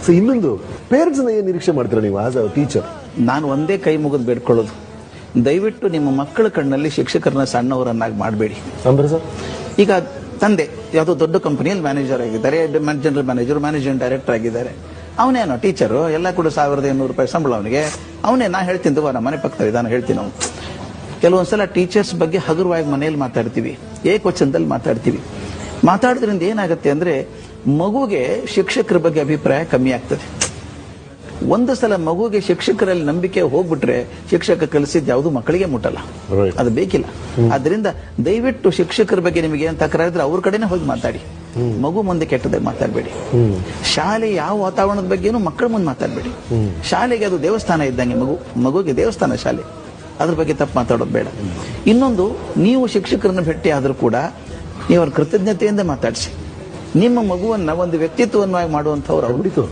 So ಇನ್ನೊಂದು parents ಏನ್ ನಿರೀಕ್ಷೆ ಮಾಡ್ತೀರಾ ನೀವು ಆಸ್ ಅ ಟೀಚರ್? ನಾನು ಒಂದೇ ಕೈ ಮುಗಿದು ಬೇಡ್ಕೊಳ್ಳೋದು, ದಯವಿಟ್ಟು ನಿಮ್ಮ ಮಕ್ಕಳ ಕಣ್ಣಲ್ಲಿ ಶಿಕ್ಷಕರನ್ನ ಸಣ್ಣವರನ್ನಾಗಿ ಮಾಡಬೇಡಿ. ಅಂದ್ರೆ ಸರ್, ಈಗ ತಂದೆ ಯಾವುದೋ ದೊಡ್ಡ ಕಂಪನಿಯಲ್ಲಿ ಮ್ಯಾನೇಜರ್ ಆಗಿದ್ದಾರೆ, ಜನರಲ್ ಮ್ಯಾನೇಜರ್, ಮ್ಯಾನೇಜಿಂಗ್ ಡೈರೆಕ್ಟರ್ ಆಗಿದ್ದಾರೆ. ಅವನೇನೋ ಟೀಚರು, ಎಲ್ಲ ಕೂಡ ₹1,800 ಸಂಬಳ ಅವನಿಗೆ. ಅವನೇ ನಾ ಹೇಳ್ತೀನಿ, ನಮ್ಮ ಮನೆ ಪಕ್ಕದಲ್ಲಿ ಇದಾನ ಹೇಳ್ತೀನಿ. ನಾವು ಕೆಲವೊಂದ್ಸಲ ಟೀಚರ್ಸ್ ಬಗ್ಗೆ ಹಗುರವಾಗಿ ಮನೆಯಲ್ಲಿ ಮಾತಾಡ್ತೀವಿ, ಏಕವಚನದಲ್ಲಿ ಮಾತಾಡ್ತೀವಿ. ಮಾತಾಡೋದ್ರಿಂದ ಏನಾಗುತ್ತೆ ಅಂದ್ರೆ ಮಗುಗೆ ಶಿಕ್ಷಕರ ಬಗ್ಗೆ ಅಭಿಪ್ರಾಯ ಕಮ್ಮಿ ಆಗ್ತದೆ. ಒಂದು ಸಲ ಮಗುಗೆ ಶಿಕ್ಷಕರಲ್ಲಿ ನಂಬಿಕೆ ಹೋಗ್ಬಿಟ್ರೆ ಶಿಕ್ಷಕ ಕಲಿಸಿದ್ ಯಾವುದು ಮಕ್ಕಳಿಗೆ ಮುಟ್ಟಲ್ಲ, ಅದು ಬೇಕಿಲ್ಲ. ಆದ್ರಿಂದ ದಯವಿಟ್ಟು ಶಿಕ್ಷಕರ ಬಗ್ಗೆ ನಿಮಗೆ ಏನ್ ತಕರಾರಿದ್ರೆ ಅವ್ರ ಕಡೆನೆ ಹೋಗಿ ಮಾತಾಡಿ, ಮಗು ಮುಂದೆ ಕೆಟ್ಟದಾಗಿ ಮಾತಾಡಬೇಡಿ. ಶಾಲೆ ಯಾವ ವಾತಾವರಣದ ಬಗ್ಗೆನೂ ಮಕ್ಕಳ ಮುಂದೆ ಮಾತಾಡಬೇಡಿ. ಶಾಲೆಗೆ ಅದು ದೇವಸ್ಥಾನ ಇದ್ದಂಗೆ, ಮಗುಗೆ ದೇವಸ್ಥಾನ ಶಾಲೆ, ಅದ್ರ ಬಗ್ಗೆ ತಪ್ಪು ಮಾತಾಡೋದು ಬೇಡ. ಇನ್ನೊಂದು, ನೀವು ಶಿಕ್ಷಕರನ್ನ ಭೇಟಿ ಆದ್ರೂ ಕೂಡ ನೀವು ಅವ್ರ ಕೃತಜ್ಞತೆಯಿಂದ ಮಾತಾಡಿಸಿ. ನಿಮ್ಮ ಮಗುವನ್ನ ಒಂದು ವ್ಯಕ್ತಿತ್ವವನ್ನಾಗಿ ಮಾಡುವಂಥವ್ರು ಅವರು.